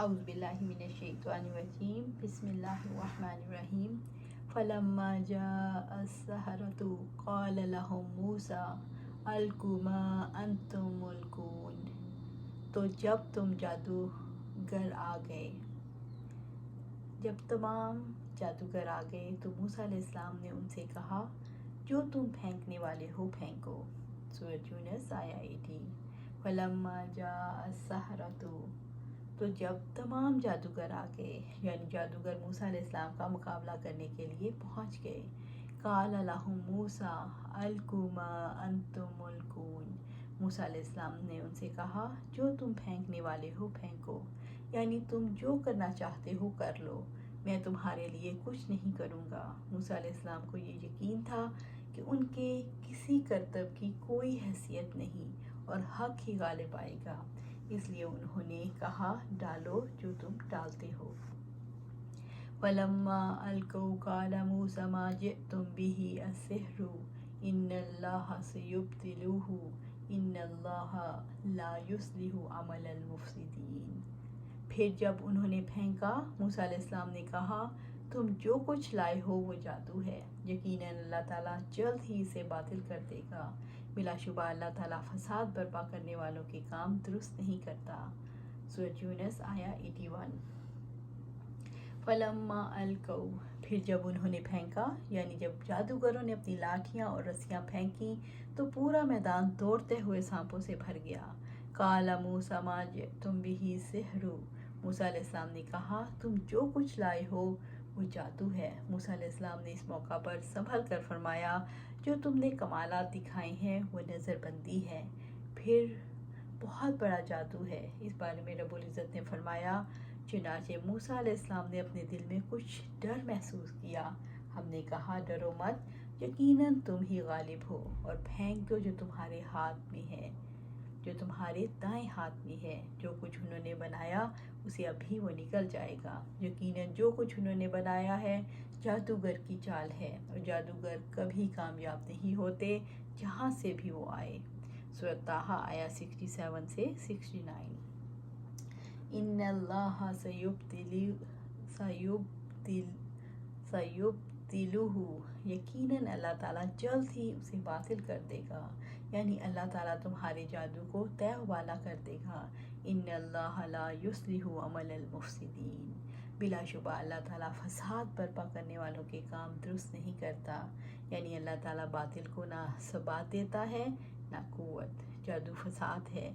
اعوذ باللہ من الشیطان الرجیم بسم اللہ الرحمن الرحیم فلما جاء السحرة قال لهم موسیٰ القوا ما انتم ملقون۔ تو جب تم جادوگر آ گئے، جب تمام جادوگر آ گئے تو موسیٰ علیہ السلام نے ان سے کہا جو تم پھینکنے والے ہو پھینکو۔ سورۃ یونس آیا 18۔ فلما جاء السحرة، تو جب تمام جادوگر آ گئے، یعنی جادوگر موسیٰ علیہ السلام کا مقابلہ کرنے کے لیے پہنچ گئے، قال لهم موسیٰ القوا ما انتم ملقون۔ موسیٰ علیہ السلام نے ان سے کہا جو تم پھینکنے والے ہو پھینکو، یعنی تم جو کرنا چاہتے ہو کر لو، میں تمہارے لیے کچھ نہیں کروں گا۔ موسیٰ علیہ السلام کو یہ یقین تھا کہ ان کے کسی کرتب کی کوئی حیثیت نہیں اور حق ہی غالب آئے گا، اس لیے انہوں نے کہا ڈالو جو تم ڈالتے ہو۔ فلما القوا قال موسیٰ ما جئتم به السحر ان اللہ سیبطلہ ان اللہ لا یصلح عمل المفسدین۔ پھر جب انہوں نے پھینکا، موسیٰ علیہ السلام نے کہا تم جو کچھ لائے ہو وہ جادو ہے، یقیناً اللہ تعالیٰ جلد ہی اسے باطل کر دے گا، بلا شبہ اللہ تعالیٰ فساد برپا کرنے والوں کے کام درست نہیں کرتا۔ سورۃ یونس آیا 81۔ فلما القوا، پھر جب انہوں نے پھینکا، یعنی جب جادوگروں نے اپنی لاٹھیاں اور رسیاں پھینکیں تو پورا میدان دوڑتے ہوئے سانپوں سے بھر گیا۔ قال موسیٰ ما جئتم به السحر، موسیٰ علیہ السلام نے کہا تم جو کچھ لائے ہو وہ جادو ہے۔ موسیٰ علیہ السلام نے اس موقع پر سنبھل کر فرمایا جو تم نے کمالات دکھائے ہیں وہ نظر بندی ہے، پھر بہت بڑا جادو ہے۔ اس بارے میں رب العزت نے فرمایا چنانچہ موسیٰ علیہ السلام نے اپنے دل میں کچھ ڈر محسوس کیا، ہم نے کہا ڈرو مت، یقیناً تم ہی غالب ہو، اور پھینک دو جو تمہارے ہاتھ میں ہے، جو تمہارے دائیں ہاتھ میں ہے، جو کچھ انہوں نے بنایا اسے ابھی وہ نکل جائے گا، یقیناً جو کچھ انہوں نے بنایا ہے جادوگر کی چال ہے، اور جادوگر کبھی کامیاب نہیں ہوتے جہاں سے بھی وہ آئے۔ سورۃ طٰہٰ آیا 67 سے 69۔ ان اللہ سیبطلہ، یقیناً اللہ تعالیٰ جلد ہی اسے باطل کر دے گا، یعنی اللہ تعالیٰ تمہارے جادو کو تہ و بالا کر دے گا۔ ان اللہ لا یصلح عمل المفسدین، بلا شبہ اللہ تعالیٰ فساد برپا کرنے والوں کے کام درست نہیں کرتا، یعنی اللہ تعالیٰ باطل کو نہ ثبات دیتا ہے نہ قوت۔ جادو فساد ہے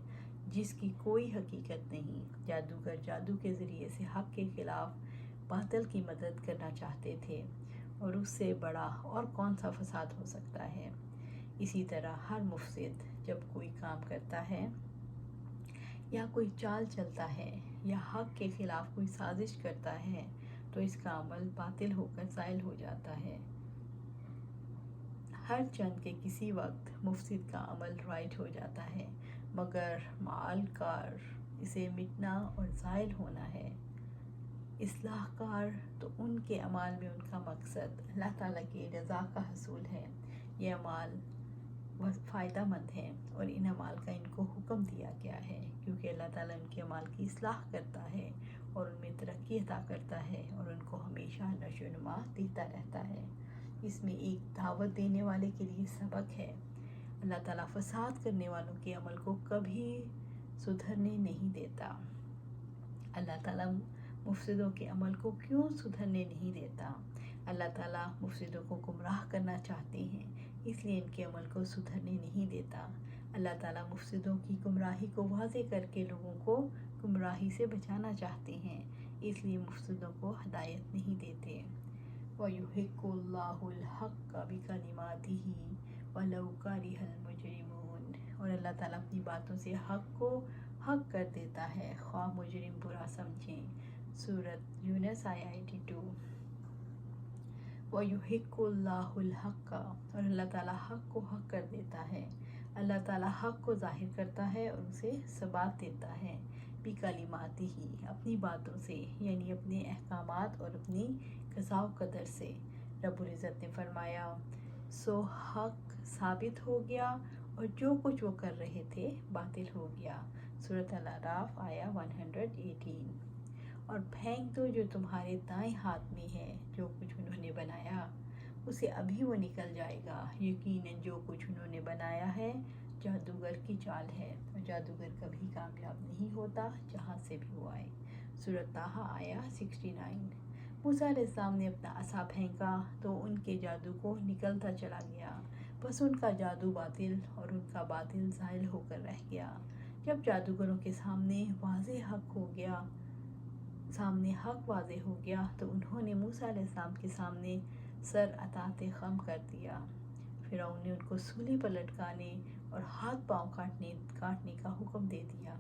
جس کی کوئی حقیقت نہیں۔ جادوگر جادو کے ذریعے سے حق کے خلاف باطل کی مدد کرنا چاہتے تھے، اور اس سے بڑا اور کون سا فساد ہو سکتا ہے۔ اسی طرح ہر مفسد جب کوئی کام کرتا ہے یا کوئی چال چلتا ہے یا حق کے خلاف کوئی سازش کرتا ہے تو اس کا عمل باطل ہو کر زائل ہو جاتا ہے۔ ہر چند کے کسی وقت مفسد کا عمل رائٹ ہو جاتا ہے، مگر معال کار اسے مٹنا اور زائل ہونا ہے۔ اصلاح کار تو ان کے اعمال میں ان کا مقصد اللہ تعالیٰ کی رضا کا حصول ہے، یہ اعمال فائدہ مند ہیں اور ان اعمال کا ان کو حکم دیا گیا ہے، کیونکہ اللہ تعالیٰ ان کے اعمال کی اصلاح کرتا ہے اور ان میں ترقی عطا کرتا ہے اور ان کو ہمیشہ نشو و نما دیتا رہتا ہے۔ اس میں ایک دعوت دینے والے کے لیے سبق ہے، اللہ تعالیٰ فساد کرنے والوں کے عمل کو کبھی سدھرنے نہیں دیتا۔ اللہ تعالیٰ مفسدوں کے عمل کو کیوں سدھرنے نہیں دیتا؟ اللہ تعالیٰ مفسدوں کو گمراہ کرنا چاہتے ہیں، اس لیے ان کے عمل کو سدھرنے نہیں دیتا۔ اللہ تعالیٰ مفسدوں کی گمراہی کو واضح کر کے لوگوں کو گمراہی سے بچانا چاہتے ہیں، اس لیے مفسدوں کو ہدایت نہیں دیتے۔ وَيُحِقُّ اللَّهُ الْحَقَّ بِكَلِمَاتِهِ وَلَوْ كَرِهَ الْمُجْرِمُونَ، اور اللہ تعالیٰ اپنی باتوں سے حق کو حق کر دیتا ہے خواہ مجرم برا سمجھیں۔ سورۃ یونس آیا 82۔ وَيُحِقُّ اللَّهُ الْحَقَّ، اور اللہ تعالیٰ حق کو حق کر دیتا ہے، اللہ تعالیٰ حق کو ظاہر کرتا ہے اور اسے ثبات دیتا ہے، بِکَلِمَاتِهِ، اپنی باتوں سے، یعنی اپنے احکامات اور اپنی قضاء و قدر سے۔ رب العزت نے فرمایا سو حق ثابت ہو گیا اور جو کچھ وہ کر رہے تھے باطل ہو گیا۔ سورۃ الاعراف آیا 118۔ اور پھینک دو جو تمہارے دائیں ہاتھ میں ہے، جو کچھ انہوں نے بنایا اسے ابھی وہ نکل جائے گا، یقیناً جو کچھ انہوں نے بنایا ہے جادوگر کی چال ہے، اور جادوگر کبھی کامیاب نہیں ہوتا جہاں سے بھی وہ آئے۔ سورۃ طٰہٰ آیا 69۔ موسیٰ علیہ السلام نے اپنا عصا پھینکا تو ان کے جادو کو نکلتا چلا گیا، بس ان کا جادو باطل اور ان کا باطل زائل ہو کر رہ گیا۔ جب جادوگروں کے سامنے حق واضح ہو گیا تو انہوں نے موسیٰ علیہ السلام کے سامنے سر عطاۃ خم کر دیا۔ فرعون نے ان کو سولی پر لٹکانے اور ہاتھ پاؤں کاٹنے کا حکم دے دیا۔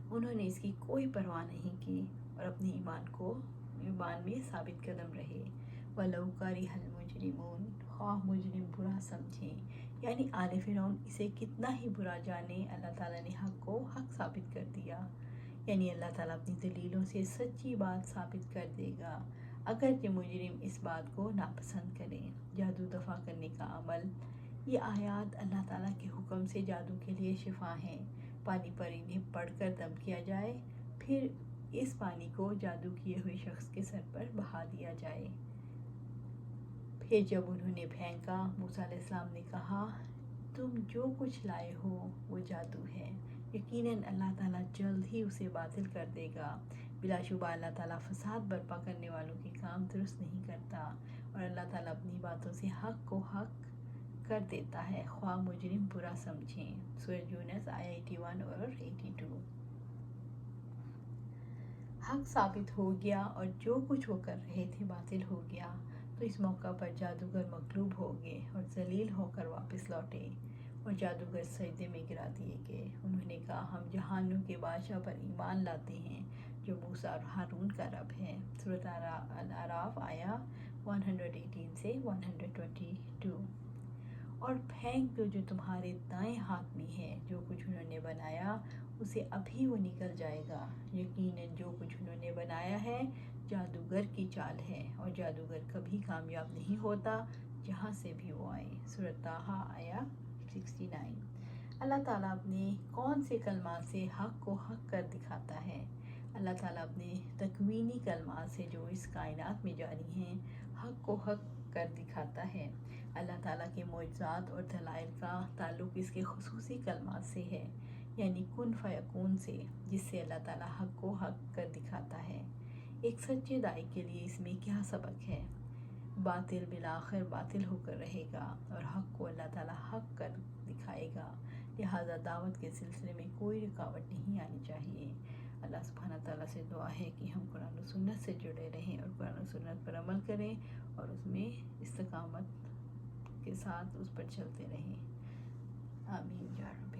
انہوں نے اس کی کوئی پرواہ نہیں کی اور اپنے ایمان میں ثابت قدم رہے۔ وَلَوْ كَرِهَ الْمُجْرِمُونَ، خواہ مجرم برا سمجھیں، یعنی آل فرعون اسے کتنا ہی برا جانے، اللہ تعالیٰ نے حق کو حق ثابت کر دیا، یعنی اللہ تعالیٰ اپنی دلیلوں سے سچی بات ثابت کر دے گا، اگرچہ مجرم اس بات کو ناپسند کریں۔ جادو دفع کرنے کا عمل۔ یہ آیات اللہ تعالیٰ کے حکم سے جادو کے لیے شفا ہیں۔ پانی پر انہیں پڑھ کر دم کیا جائے، پھر اس پانی کو جادو کیے ہوئے شخص کے سر پر بہا دیا جائے۔ پھر جب انہوں نے پھینکا، موسیٰ علیہ السلام نے کہا، تم جو کچھ لائے ہو وہ جادو ہے، یقیناً اللہ تعالیٰ جلد ہی اسے باطل کر دے گا۔ بلا شبہ اللہ تعالیٰ فساد برپا کرنے والوں کے کام درست نہیں کرتا، اور اللہ تعالیٰ اپنی باتوں سے حق کو حق کر دیتا ہے، خواہ مجرم برا سمجھیں۔ سورۃ یونس آیا 81 اور 82۔ حق ثابت ہو گیا اور جو کچھ وہ کر رہے تھے باطل ہو گیا، تو اس موقع پر جادوگر مغلوب ہو گئے اور ذلیل ہو کر واپس لوٹے، اور جادوگر سجدے میں گرا دیے گئے۔ انہوں نے کہا، ہم جہانوں کے بادشاہ پر ایمان لاتے ہیں جو موسیٰ اور ہارون کا رب ہے۔ سورۃ الاعراف آیا 118 سے 122۔ اور پھینک دو جو تمہارے دائیں ہاتھ میں ہے، جو کچھ انہوں نے بنایا اسے ابھی وہ نکل جائے گا، یقیناً جو کچھ انہوں نے بنایا ہے جادوگر کی چال ہے، اور جادوگر کبھی کامیاب نہیں ہوتا جہاں سے بھی وہ آئے۔ سورۃ طٰہٰ آیا 69۔ اللہ تعالیٰ اپنے کون سے کلمات سے حق کو حق کر دکھاتا ہے؟ اللہ تعالیٰ اپنے تکوینی کلمات سے جو اس کائنات میں جاری ہیں حق کو حق کر دکھاتا ہے۔ اللہ تعالیٰ کے معجزات اور دلائل کا تعلق اس کے خصوصی کلمات سے ہے، یعنی کن فیکون سے، جس سے اللہ تعالیٰ حق کو حق کر دکھاتا ہے۔ ایک سچے داعی کے لیے اس میں کیا سبق ہے؟ باطل بالآخر باطل ہو کر رہے گا اور حق کو اللہ تعالیٰ حق کر دکھائے گا، لہٰذا دعوت کے سلسلے میں کوئی رکاوٹ نہیں آنی چاہیے۔ اللہ سبحانہ تعالیٰ سے دعا ہے کہ ہم قرآن و سنت سے جڑے رہیں اور قرآن و سنت پر عمل کریں اور اس میں استقامت کے ساتھ اس پر چلتے رہیں۔ آمین یا رب۔